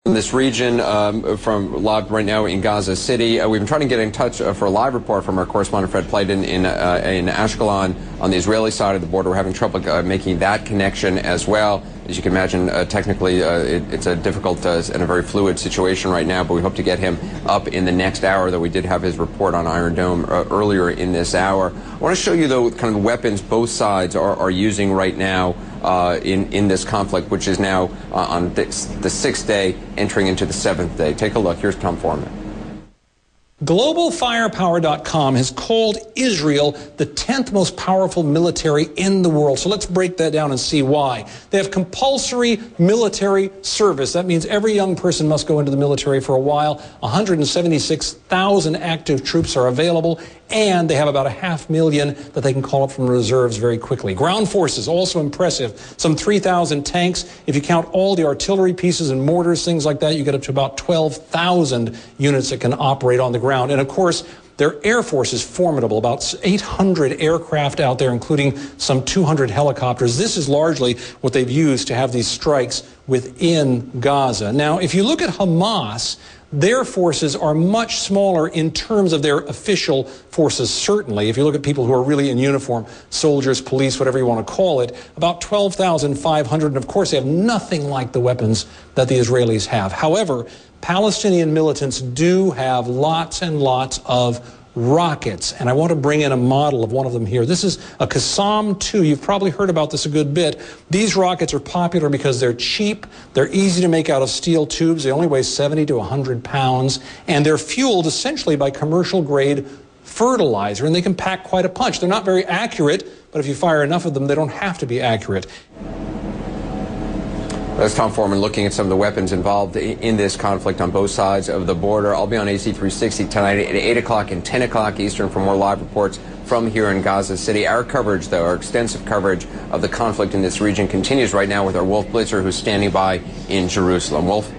In this region, from live right now in Gaza City, we've been trying to get in touch for a live report from our correspondent Fred Playton in Ashkelon on the Israeli side of the border. We're having trouble making that connection as well. As you can imagine, technically, it's a difficult and a very fluid situation right now, but we hope to get him up in the next hour, though we did have his report on Iron Dome earlier in this hour. I want to show you, though, kind of the weapons both sides are using right now in this conflict, which is now on the sixth day, entering into the seventh day. Take a look. Here's Tom Foreman. GlobalFirepower.com has called Israel the 10th most powerful military in the world. So let's break that down and see why. They have compulsory military service. That means every young person must go into the military for a while. 176,000 active troops are available, and they have about 500,000 that they can call up from reserves very quickly. Ground forces, also impressive. Some 3,000 tanks. If you count all the artillery pieces and mortars, things like that, you get up to about 12,000 units that can operate on the ground. And of course, their air force is formidable, about 800 aircraft out there, including some 200 helicopters. This is largely what they've used to have these strikes within Gaza. Now, if you look at Hamas, their forces are much smaller in terms of their official forces, certainly. If you look at people who are really in uniform, soldiers, police, whatever you want to call it, about 12,500. And of course, they have nothing like the weapons that the Israelis have. However, Palestinian militants do have lots and lots of rockets, and I want to bring in a model of one of them here. This is a Qassam 2. You've probably heard about this a good bit. These rockets are popular because they're cheap, they're easy to make out of steel tubes, they only weigh 70 to 100 pounds, and they're fueled essentially by commercial-grade fertilizer, and they can pack quite a punch. They're not very accurate, but if you fire enough of them, they don't have to be accurate. That's Tom Foreman looking at some of the weapons involved in this conflict on both sides of the border. I'll be on AC 360 tonight at 8 o'clock and 10 o'clock Eastern for more live reports from here in Gaza City. Our coverage, though, our extensive coverage of the conflict in this region continues right now with our Wolf Blitzer, who's standing by in Jerusalem. Wolf?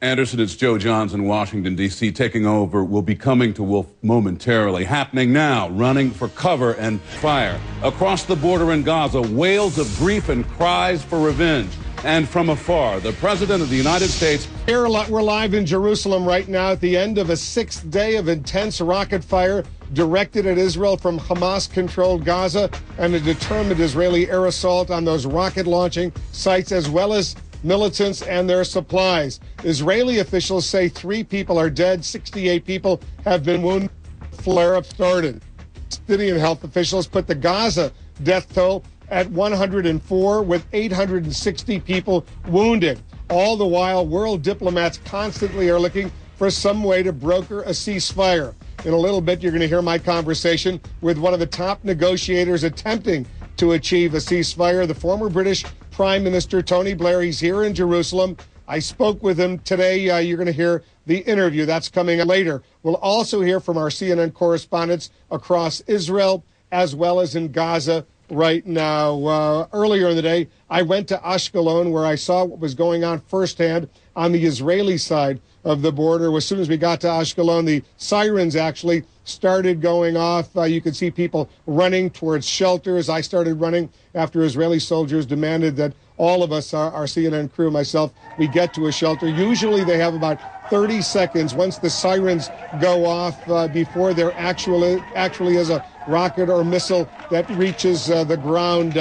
Anderson, it's Joe Johns in Washington, D.C. Taking over. We'll be coming to Wolf momentarily. Happening now, running for cover and fire. Across the border in Gaza, wails of grief and cries for revenge. And from afar, the President of the United States. Here, we're live in Jerusalem right now at the end of a sixth day of intense rocket fire directed at Israel from Hamas-controlled Gaza and a determined Israeli air assault on those rocket-launching sites, as well as militants and their supplies. Israeli officials say 3 people are dead, 68 people have been wounded. Flare-up started. Palestinian health officials put the Gaza death toll at 104, with 860 people wounded. All the while, world diplomats constantly are looking for some way to broker a ceasefire. In a little bit, you're going to hear my conversation with one of the top negotiators attempting to achieve a ceasefire, the former British Prime Minister Tony Blair. He's here in Jerusalem. I spoke with him today. You're going to hear the interview. That's coming later. We'll also hear from our CNN correspondents across Israel as well as in Gaza right now. Earlier in the day, I went to Ashkelon, where I saw what was going on firsthand on the Israeli side of the border. As soon as we got to Ashkelon, the sirens actually started going off. You could see people running towards shelters. I started running after Israeli soldiers demanded that all of us, our CNN crew, myself, we get to a shelter. Usually they have about 30 seconds once the sirens go off before there actually is a rocket or missile that reaches the ground.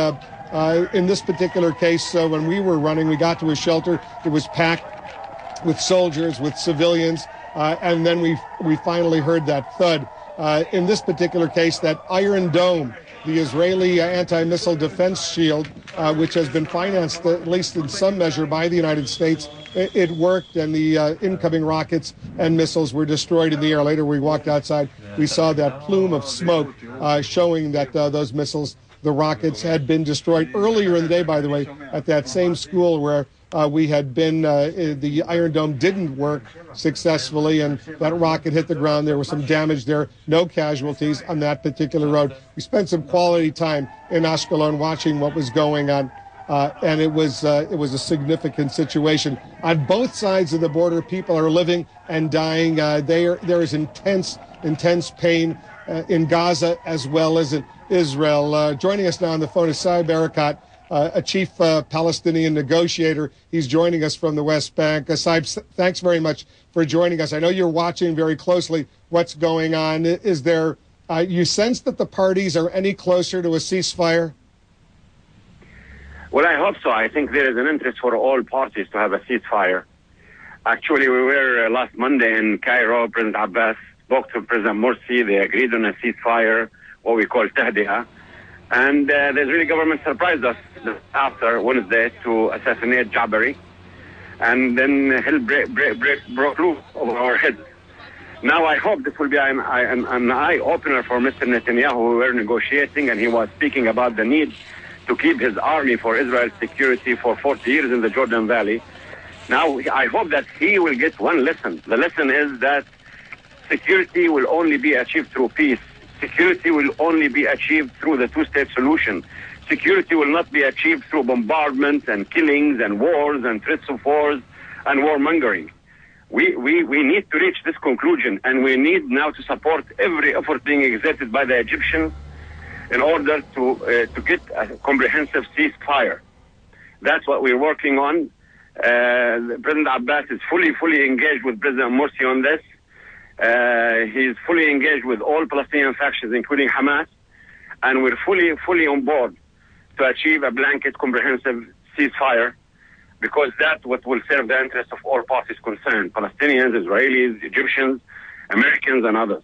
In this particular case, when we were running, we got to a shelter. It was packed with soldiers, with civilians, and then we finally heard that thud. In this particular case, that Iron Dome, the Israeli anti-missile defense shield, which has been financed, at least in some measure, by the United States, it worked, and the incoming rockets and missiles were destroyed in the air. Later, we walked outside. We saw that plume of smoke showing that those missiles, the rockets, had been destroyed. Earlier in the day, by the way, at that same school where we had been, the Iron Dome didn't work successfully, and that rocket hit the ground. There was some damage there, no casualties on that particular road. We spent some quality time in Ashkelon watching what was going on, and it was a significant situation. On both sides of the border, people are living and dying. There is intense pain in Gaza as well as in Israel. Joining us now on the phone is Sai Barakat. a chief Palestinian negotiator. He's joining us from the West Bank. Saib, thanks very much for joining us. I know you're watching very closely what's going on. Is there, you sense that the parties are any closer to a ceasefire? Well, I hope so. I think there is an interest for all parties to have a ceasefire. Actually, we were last Monday in Cairo. President Abbas spoke to President Morsi. They agreed on a ceasefire, what we call tahdi'ah. And the Israeli government surprised us after Wednesday to assassinate Jabari. And then hell broke loose over our heads. Now I hope this will be an eye-opener for Mr. Netanyahu. We were negotiating, and he was speaking about the need to keep his army for Israel's security for 40 years in the Jordan Valley. Now, I hope that he will get one lesson. The lesson is that security will only be achieved through peace. Security will only be achieved through the two-state solution. Security will not be achieved through bombardments and killings and wars and threats of wars and warmongering. We need to reach this conclusion, and we need now to support every effort being exerted by the Egyptians in order to get a comprehensive ceasefire. That's what we're working on. President Abbas is fully engaged with President Morsi on this. He's fully engaged with all Palestinian factions, including Hamas, and we're fully on board to achieve a blanket comprehensive ceasefire, because that's what will serve the interests of all parties concerned: Palestinians, Israelis, Egyptians, Americans, and others.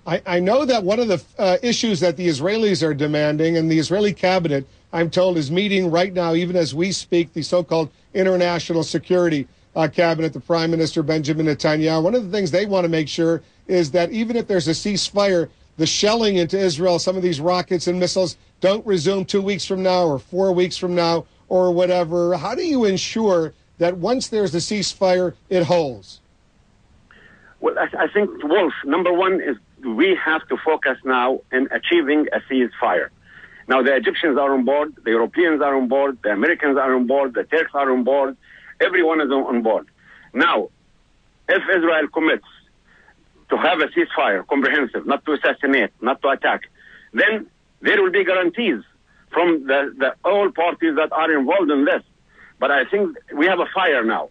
I know that one of the issues that the Israelis are demanding, and the Israeli cabinet, I'm told, is meeting right now, even as we speak, the so-called International Security Cabinet, the Prime Minister Benjamin Netanyahu. One of the things they want to make sure is that even if there's a ceasefire, the shelling into Israel, some of these rockets and missiles, don't resume 2 weeks from now or 4 weeks from now or whatever. How do you ensure that once there's a ceasefire, it holds? Well, I think, Wolf, number one is we have to focus now in achieving a ceasefire. Now, the Egyptians are on board, the Europeans are on board, the Americans are on board, the Turks are on board, everyone is on board. Now, if Israel commits to have a ceasefire, comprehensive, not to assassinate, not to attack, then there will be guarantees from the all parties that are involved in this. But I think we have a fire now.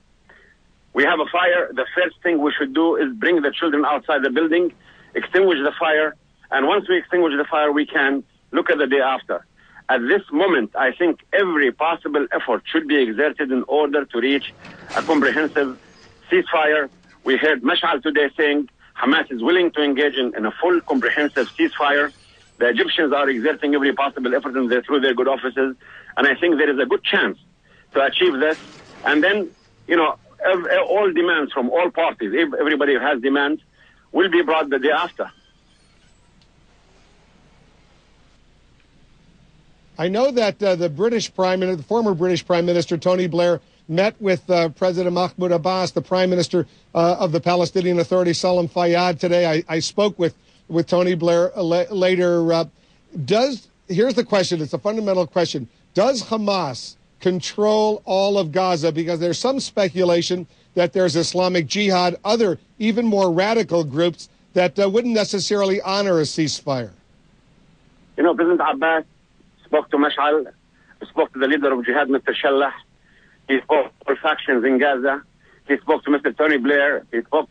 We have a fire. The first thing we should do is bring the children outside the building, extinguish the fire, and once we extinguish the fire, we can look at the day after. At this moment, I think every possible effort should be exerted in order to reach a comprehensive ceasefire. We heard Mash'al today saying Hamas is willing to engage in a full comprehensive ceasefire. The Egyptians are exerting every possible effort through their good offices, and I think there is a good chance to achieve this. And then, you know, all demands from all parties, if everybody who has demands, will be brought the day after. I know that the former British Prime Minister Tony Blair met with President Mahmoud Abbas, the Prime Minister of the Palestinian Authority, Salam Fayyad, today. I spoke with Tony Blair later. Here's the question. It's a fundamental question. Does Hamas control all of Gaza? Because there's some speculation that there's Islamic Jihad, other even more radical groups that wouldn't necessarily honor a ceasefire. You know, President Abbas spoke to Mash'al, spoke to the leader of Jihad, Mr. Shallah. He spoke to all factions in Gaza. He spoke to Mr. Tony Blair. He saw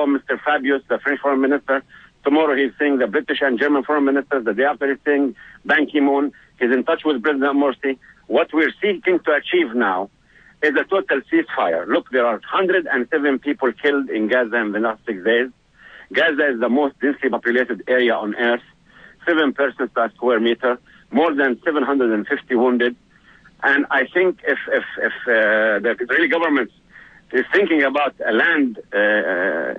Mr. Fabius, the French foreign minister. Tomorrow he's seeing the British and German foreign ministers. The day after he's seeing Ban Ki-moon. He's in touch with President Morsi. What we're seeking to achieve now is a total ceasefire. Look, there are 107 people killed in Gaza in the last 6 days. Gaza is the most densely populated area on earth. 7 persons per square meter. More than 750 wounded. And I think if the Israeli government is thinking about a land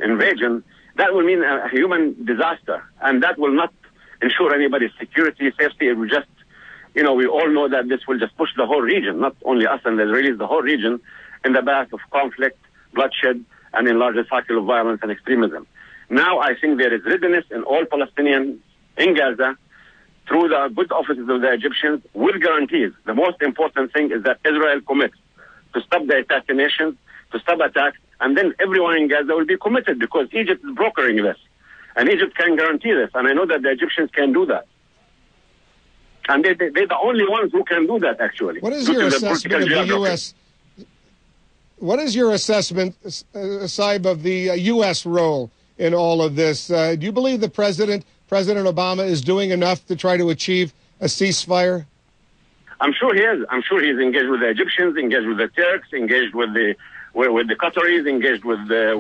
invasion, that will mean a human disaster. And that will not ensure anybody's security, safety. It will just, you know, we all know that this will just push the whole region, not only us and the Israelis, the whole region, in the path of conflict, bloodshed, and enlarge the cycle of violence and extremism. Now I think there is readiness in all Palestinians in Gaza through the good offices of the Egyptians with guarantees. The most important thing is that Israel commits to stop the assassinations, to stop attacks, and then everyone in Gaza will be committed because Egypt is brokering this. And Egypt can guarantee this, and I know that the Egyptians can do that. And they're the only ones who can do that, actually. What is your assessment of the U.S.? What is your assessment, Saib, of the U.S. role in all of this? Do you believe the President Obama is doing enough to try to achieve a ceasefire? I'm sure he is. I'm sure he's engaged with the Egyptians, engaged with the Turks, engaged with the Qataris, engaged with the